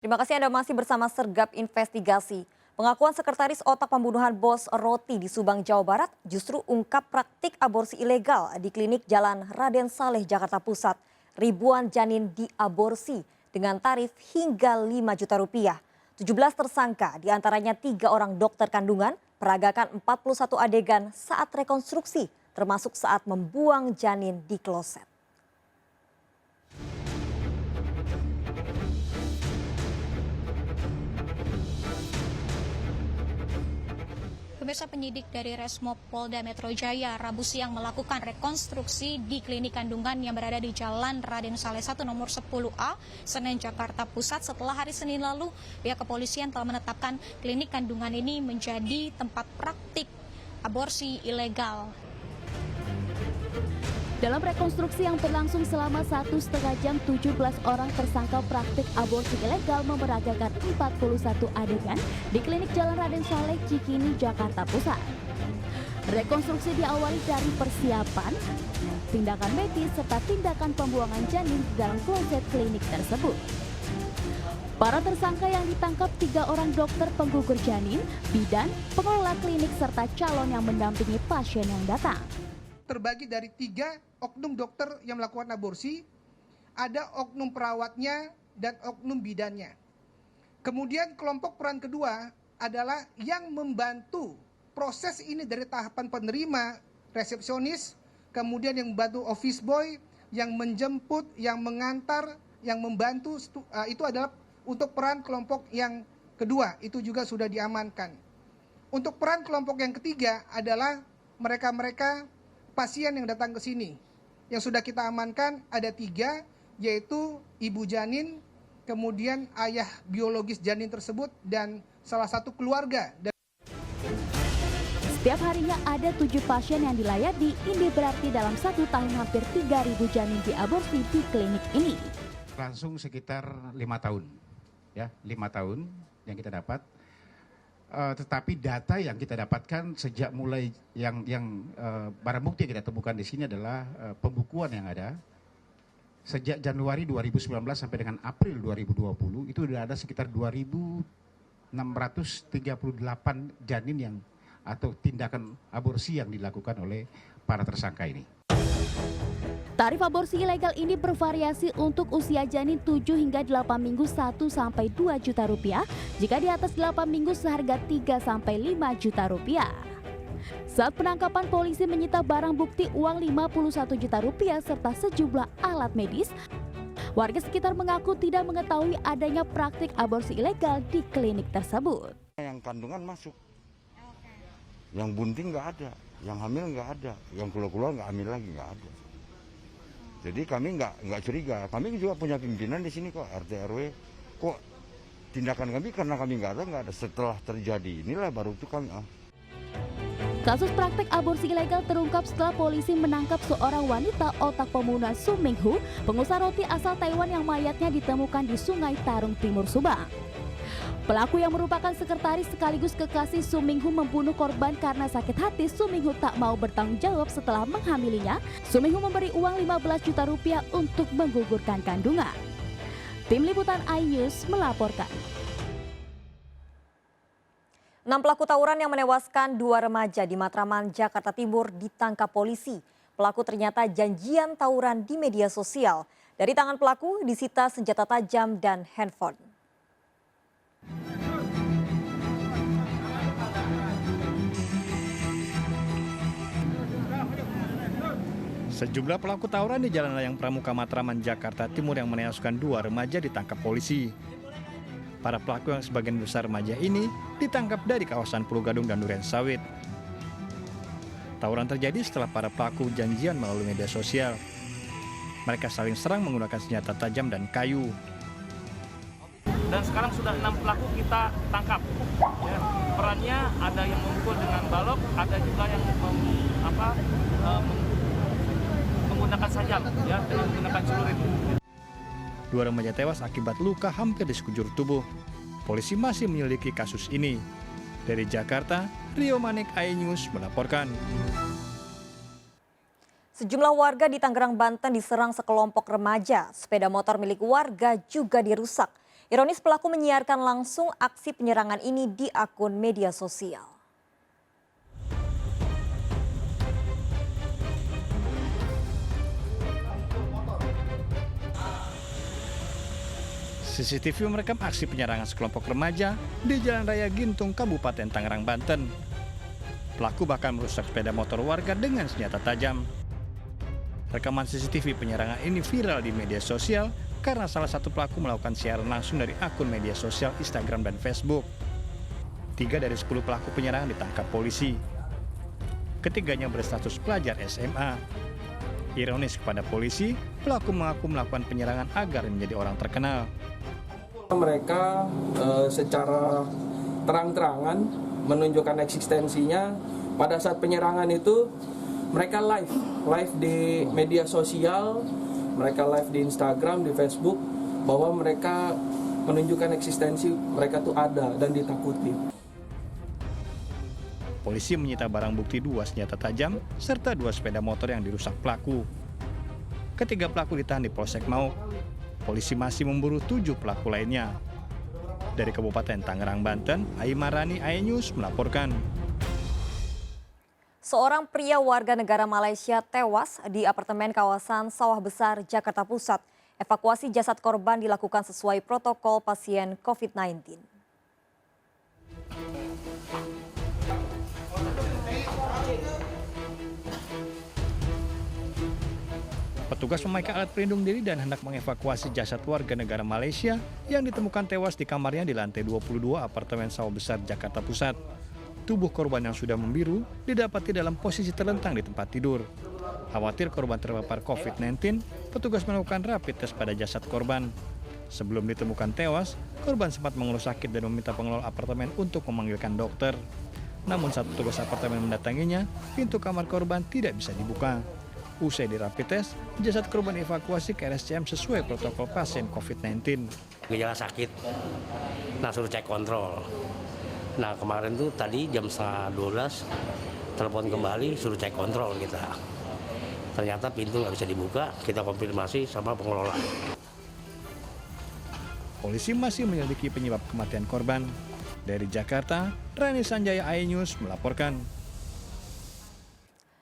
Terima kasih Anda masih bersama Sergap Investigasi. Pengakuan sekretaris otak pembunuhan bos roti di Subang, Jawa Barat justru ungkap praktik aborsi ilegal di klinik Jalan Raden Saleh, Jakarta Pusat. Ribuan janin diaborsi dengan tarif hingga 5 juta rupiah. 17 tersangka diantaranya 3 orang dokter kandungan peragakan 41 adegan saat rekonstruksi termasuk saat membuang janin di kloset. Pemirsa, penyidik dari Resmob Polda Metro Jaya Rabu siang melakukan rekonstruksi di klinik kandungan yang berada di Jalan Raden Saleh 1 nomor 10A, Senen, Jakarta Pusat. Setelah hari Senin lalu, pihak kepolisian telah menetapkan klinik kandungan ini menjadi tempat praktik aborsi ilegal. Dalam rekonstruksi yang berlangsung selama 1,5 jam, 17 orang tersangka praktik aborsi ilegal memeragakan 41 adegan di klinik Jalan Raden Saleh, Cikini, Jakarta Pusat. Rekonstruksi diawali dari persiapan, tindakan medis, serta tindakan pembuangan janin di dalam kloset klinik tersebut. Para tersangka yang ditangkap 3 orang dokter penggugur janin, bidan, pengelola klinik, serta calon yang mendampingi pasien yang datang. Terbagi dari 3 oknum dokter yang melakukan aborsi, ada oknum perawatnya dan oknum bidannya. Kemudian kelompok peran kedua adalah yang membantu proses ini dari tahapan penerima, resepsionis, kemudian yang membantu office boy, yang menjemput, yang mengantar, yang membantu, itu adalah untuk peran kelompok yang kedua, itu juga sudah diamankan. Untuk peran kelompok yang ketiga adalah mereka-mereka pasien yang datang ke sini. Yang sudah kita amankan ada 3, yaitu ibu janin, kemudian ayah biologis janin tersebut, dan salah satu keluarga. Setiap harinya ada 7 pasien yang dilayani. Ini berarti dalam 1 tahun hampir 3.000 janin diaborsi di klinik ini. Langsung sekitar 5 tahun, ya 5 tahun yang kita dapat. Tetapi data yang kita dapatkan sejak mulai yang barang bukti yang kita temukan di sini adalah pembukuan yang ada sejak Januari 2019 sampai dengan April 2020 itu sudah ada sekitar 2.638 janin yang atau tindakan aborsi yang dilakukan oleh para tersangka ini. Tarif aborsi ilegal ini bervariasi untuk usia janin 7 hingga 8 minggu 1 sampai 2 juta rupiah, jika di atas 8 minggu seharga 3 sampai 5 juta rupiah. Saat penangkapan, polisi menyita barang bukti uang 51 juta rupiah serta sejumlah alat medis. Warga sekitar mengaku tidak mengetahui adanya praktik aborsi ilegal di klinik tersebut. Yang kandungan masuk, yang bunting nggak ada, yang hamil nggak ada, yang keluar-keluar nggak hamil lagi nggak ada. Jadi kami nggak curiga, kami juga punya pimpinan di sini kok, RT RW. Kok tindakan kami karena kami nggak ada. Setelah terjadi inilah baru itu kami. Kasus praktek aborsi ilegal terungkap setelah polisi menangkap seorang wanita otak pembunuhan Su Minghu, pengusaha roti asal Taiwan yang mayatnya ditemukan di Sungai Tarung, Timur Subang. Pelaku yang merupakan sekretaris sekaligus kekasih Su Minghu membunuh korban karena sakit hati. Su Minghu tak mau bertanggung jawab setelah menghamilinya. Su Minghu memberi uang 15 juta rupiah untuk menggugurkan kandungan. Tim Liputan iNews melaporkan. 6 pelaku tawuran yang menewaskan 2 remaja di Matraman, Jakarta Timur ditangkap polisi. Pelaku ternyata janjian tawuran di media sosial. Dari tangan pelaku disita senjata tajam dan handphone. Sejumlah pelaku tawuran di Jalan Layang Pramuka Matraman, Jakarta Timur yang menewaskan 2 remaja ditangkap polisi. Para pelaku yang sebagian besar remaja ini ditangkap dari kawasan Pulau Gadung dan Duren Sawit. Tawuran terjadi setelah para pelaku janjian melalui media sosial. Mereka saling serang menggunakan senjata tajam dan kayu. Dan sekarang sudah 6 pelaku kita tangkap. Ya, perannya ada yang memukul dengan balok, ada juga yang menggunakan sajam, ya, dengan menggunakan celurit. 2 remaja tewas akibat luka hampir di sekujur tubuh. Polisi masih menyelidiki kasus ini. Dari Jakarta, Rio Manik, iNews melaporkan. Sejumlah warga di Tangerang, Banten diserang sekelompok remaja. Sepeda motor milik warga juga dirusak. Ironis pelaku menyiarkan langsung aksi penyerangan ini di akun media sosial. CCTV merekam aksi penyerangan sekelompok remaja di Jalan Raya Gintung, Kabupaten Tangerang, Banten. Pelaku bahkan merusak sepeda motor warga dengan senjata tajam. Rekaman CCTV penyerangan ini viral di media sosial karena salah satu pelaku melakukan siaran langsung dari akun media sosial Instagram dan Facebook. 3 dari 10 pelaku penyerangan ditangkap polisi. Ketiganya berstatus pelajar SMA. Ironis kepada polisi, pelaku mengaku melakukan penyerangan agar menjadi orang terkenal. Mereka secara terang-terangan menunjukkan eksistensinya. Pada saat penyerangan itu mereka live di media sosial, mereka live di Instagram, di Facebook, bahwa mereka menunjukkan eksistensi mereka tuh ada dan ditakuti. Polisi menyita barang bukti 2 senjata tajam serta 2 sepeda motor yang dirusak pelaku. Ketiga pelaku ditahan di Polsek Mauk. Polisi masih memburu 7 pelaku lainnya. Dari Kabupaten Tangerang, Banten, Aimarani iNews melaporkan. Seorang pria warga negara Malaysia tewas di apartemen kawasan Sawah Besar, Jakarta Pusat. Evakuasi jasad korban dilakukan sesuai protokol pasien COVID-19. Petugas memakai alat pelindung diri dan hendak mengevakuasi jasad warga negara Malaysia yang ditemukan tewas di kamarnya di lantai 22 apartemen Sawah Besar, Jakarta Pusat. Tubuh korban yang sudah membiru didapati dalam posisi terlentang di tempat tidur. Khawatir korban terpapar COVID-19, petugas melakukan rapid test pada jasad korban. Sebelum ditemukan tewas, korban sempat mengeluh sakit dan meminta pengelola apartemen untuk memanggilkan dokter. Namun saat petugas apartemen mendatanginya, pintu kamar korban tidak bisa dibuka. Usai di rapid test, jasad korban evakuasi ke RSCM sesuai protokol pasien COVID-19. Gejala sakit, nah suruh cek kontrol. Nah kemarin tuh tadi jam 11:30 telepon kembali suruh cek kontrol kita. Ternyata pintu nggak bisa dibuka, kita konfirmasi sama pengelola. Polisi masih menyelidiki penyebab kematian korban. Dari Jakarta, Rani Sanjaya iNews melaporkan.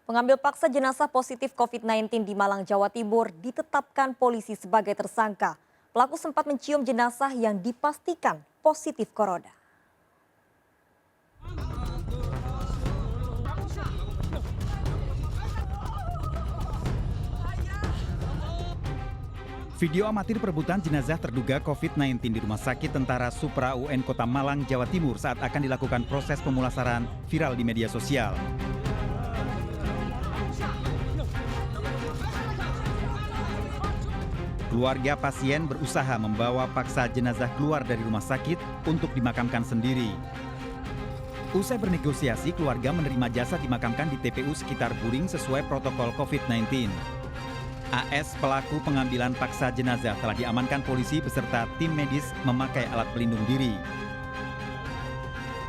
Pengambil paksa jenazah positif COVID-19 di Malang, Jawa Timur ditetapkan polisi sebagai tersangka. Pelaku sempat mencium jenazah yang dipastikan positif corona. Video amatir perebutan jenazah terduga COVID-19 di Rumah Sakit Tentara Supra UN Kota Malang, Jawa Timur saat akan dilakukan proses pemulasaran viral di media sosial. Keluarga pasien berusaha membawa paksa jenazah keluar dari rumah sakit untuk dimakamkan sendiri. Usai bernegosiasi, keluarga menerima jasad dimakamkan di TPU sekitar Buring sesuai protokol COVID-19. AS, pelaku pengambilan paksa jenazah, telah diamankan polisi beserta tim medis memakai alat pelindung diri.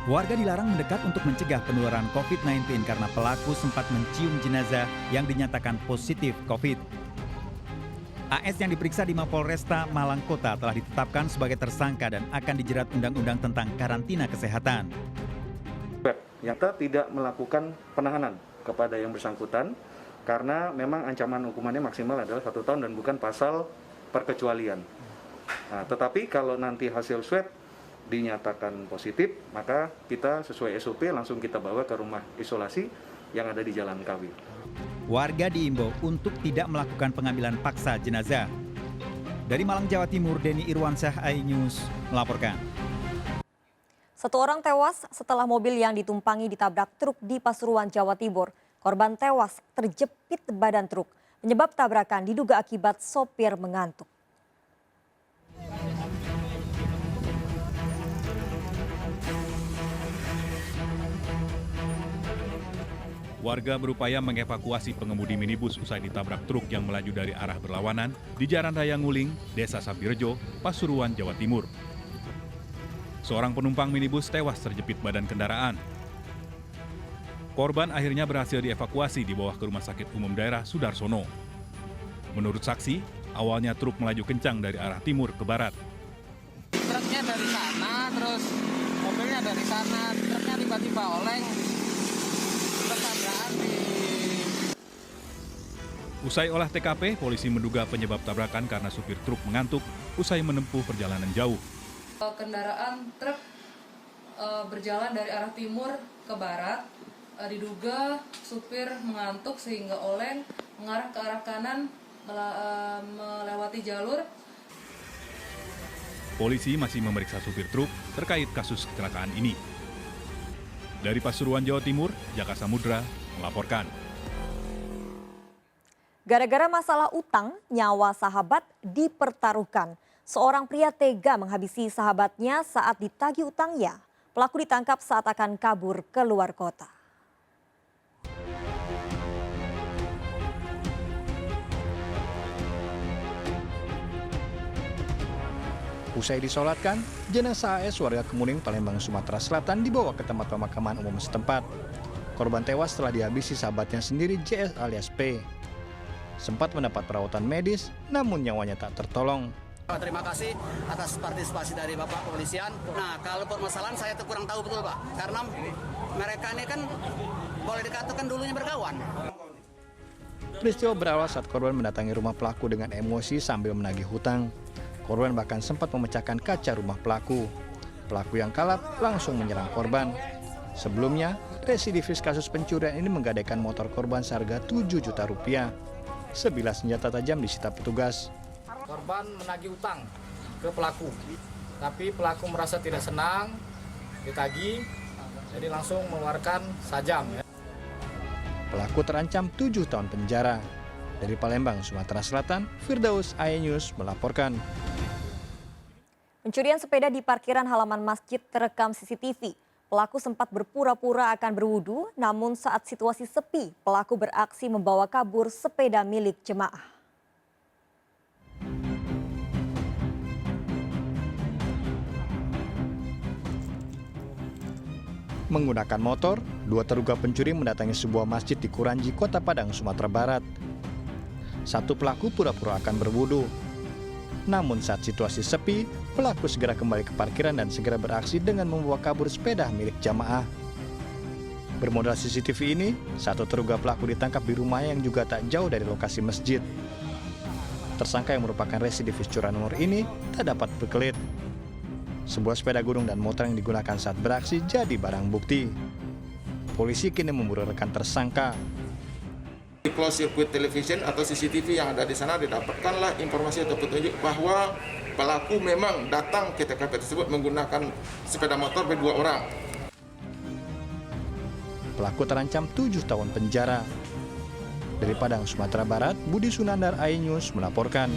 Warga dilarang mendekat untuk mencegah penularan COVID-19 karena pelaku sempat mencium jenazah yang dinyatakan positif COVID. AS yang diperiksa di Mapolresta Malang Kota telah ditetapkan sebagai tersangka dan akan dijerat Undang-Undang tentang Karantina Kesehatan. Nyata tidak melakukan penahanan kepada yang bersangkutan karena memang ancaman hukumannya maksimal adalah 1 tahun dan bukan pasal perkecualian. Nah, tetapi kalau nanti hasil swab dinyatakan positif, maka kita sesuai SOP langsung kita bawa ke rumah isolasi yang ada di Jalan Kawi. Warga diimbau untuk tidak melakukan pengambilan paksa jenazah. Dari Malang, Jawa Timur, Denny Irwansyah, iNews melaporkan. 1 orang tewas setelah mobil yang ditumpangi ditabrak truk di Pasuruan, Jawa Timur. Korban tewas terjepit badan truk. Penyebab tabrakan diduga akibat sopir mengantuk. Warga berupaya mengevakuasi pengemudi minibus usai ditabrak truk yang melaju dari arah berlawanan di Jalan Raya Nguling, Desa Sambirejo, Pasuruan, Jawa Timur. Seorang penumpang minibus tewas terjepit badan kendaraan. Korban akhirnya berhasil dievakuasi dibawa ke Rumah Sakit Umum Daerah Sudarsono. Menurut saksi, awalnya truk melaju kencang dari arah timur ke barat. dari sana, terus mobilnya dari sana, truknya tiba-tiba oleng, terus tabrakan di... Usai olah TKP, polisi menduga penyebab tabrakan karena supir truk mengantuk usai menempuh perjalanan jauh. Kendaraan truk berjalan dari arah timur ke barat, diduga supir mengantuk sehingga oleng mengarah ke arah kanan melewati jalur. Polisi masih memeriksa supir truk terkait kasus kecelakaan ini. Dari Pasuruan, Jawa Timur, Jaka Samudra melaporkan. Gara-gara masalah utang, nyawa sahabat dipertaruhkan. Seorang pria tega menghabisi sahabatnya saat ditagih utangnya. Pelaku ditangkap saat akan kabur ke luar kota. Usai disolatkan, jenazah AS warga Kemuning, Palembang, Sumatera Selatan dibawa ke tempat pemakaman umum setempat. Korban tewas setelah dihabisi sahabatnya sendiri JS alias P. Sempat mendapat perawatan medis, namun nyawanya tak tertolong. Terima kasih atas partisipasi dari Bapak Kepolisian. Nah, kalau permasalahan saya tuh kurang tahu betul, Pak. Karena mereka ini kan boleh dikatakan dulunya berkawan. Peristiwa berawal saat korban mendatangi rumah pelaku dengan emosi sambil menagih hutang. Korban bahkan sempat memecahkan kaca rumah pelaku. Pelaku yang kalap langsung menyerang korban. Sebelumnya, residivis kasus pencurian ini menggadaikan motor korban seharga 7 juta rupiah. Sebilah senjata tajam disita petugas. Korban menagih utang ke pelaku, tapi pelaku merasa tidak senang ditagih, jadi langsung mengeluarkan sajam. Pelaku terancam 7 tahun penjara. Dari Palembang, Sumatera Selatan, Firdaus, iNews melaporkan. Pencurian sepeda di parkiran halaman masjid terekam CCTV. Pelaku sempat berpura-pura akan berwudu, namun saat situasi sepi, pelaku beraksi membawa kabur sepeda milik jemaah. Menggunakan motor, dua terduga pencuri mendatangi sebuah masjid di Kuranji, Kota Padang, Sumatera Barat. Satu pelaku pura-pura akan berwudu. Namun saat situasi sepi, pelaku segera kembali ke parkiran dan segera beraksi dengan membawa kabur sepeda milik jamaah. Bermodal CCTV ini, satu terduga pelaku ditangkap di rumahnya yang juga tak jauh dari lokasi masjid. Tersangka yang merupakan residivis curanmor ini tak dapat berkelit. Sebuah sepeda gunung dan motor yang digunakan saat beraksi jadi barang bukti. Polisi kini memburu rekan tersangka. Di closed circuit television atau CCTV yang ada di sana didapatkanlah informasi atau petunjuk bahwa pelaku memang datang ke TKP tersebut menggunakan sepeda motor berdua orang. Pelaku terancam 7 tahun penjara. Dari Padang, Sumatera Barat, Budi Sunandar, iNews melaporkan.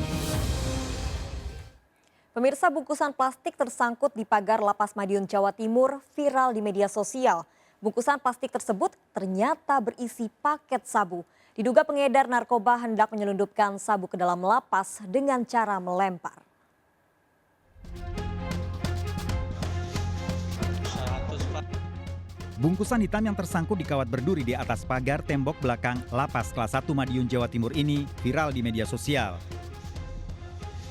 Pemirsa, bungkusan plastik tersangkut di pagar Lapas Madiun, Jawa Timur viral di media sosial. Bungkusan plastik tersebut ternyata berisi paket sabu. Diduga pengedar narkoba hendak menyelundupkan sabu ke dalam lapas dengan cara melempar. Bungkusan hitam yang tersangkut di kawat berduri di atas pagar tembok belakang Lapas Kelas 1 Madiun, Jawa Timur ini viral di media sosial.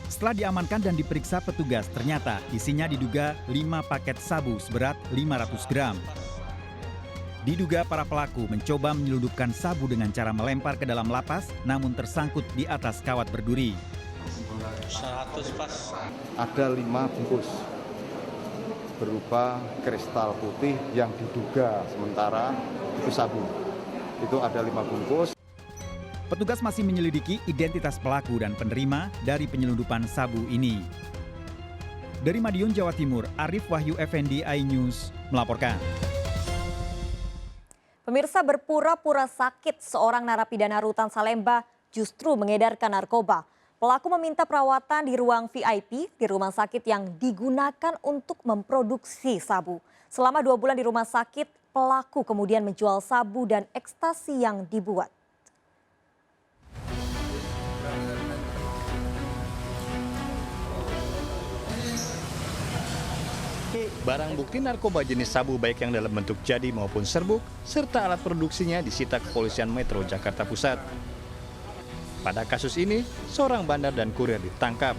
Setelah diamankan dan diperiksa petugas, ternyata isinya diduga 5 paket sabu seberat 500 gram. Diduga para pelaku mencoba menyelundupkan sabu dengan cara melempar ke dalam lapas, namun tersangkut di atas kawat berduri. 100 pas. Ada 5 bungkus berupa kristal putih yang diduga sementara itu sabu. Itu ada 5 bungkus. Petugas masih menyelidiki identitas pelaku dan penerima dari penyelundupan sabu ini. Dari Madiun, Jawa Timur, Arif Wahyu Effendi, iNews melaporkan. Pemirsa, berpura-pura sakit, seorang narapidana rutan Salemba justru mengedarkan narkoba. Pelaku meminta perawatan di ruang VIP di rumah sakit yang digunakan untuk memproduksi sabu. Selama 2 bulan di rumah sakit, pelaku kemudian menjual sabu dan ekstasi yang dibuat. Barang bukti narkoba jenis sabu baik yang dalam bentuk jadi maupun serbuk, serta alat produksinya disita Kepolisian Metro Jakarta Pusat. Pada kasus ini, seorang bandar dan kurir ditangkap.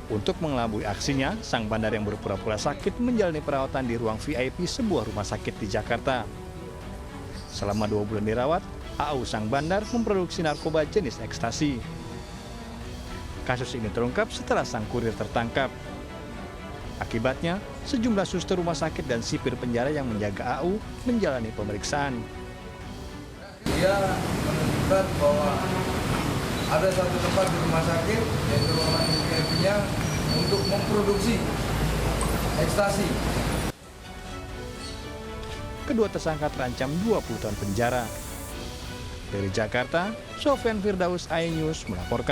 Untuk mengelabui aksinya, sang bandar yang berpura-pura sakit menjalani perawatan di ruang VIP sebuah rumah sakit di Jakarta. Selama 2 bulan dirawat, AU sang bandar memproduksi narkoba jenis ekstasi. Kasus ini terungkap setelah sang kurir tertangkap. Akibatnya, sejumlah suster rumah sakit dan sipir penjara yang menjaga AU menjalani pemeriksaan. Dia menunjukkan bahwa ada satu tempat di rumah sakit, yaitu ruangan VIP-nya, untuk memproduksi ekstasi. Kedua tersangka terancam 20 tahun penjara. Dari Jakarta, Sofyan Firdaus, iNews melaporkan.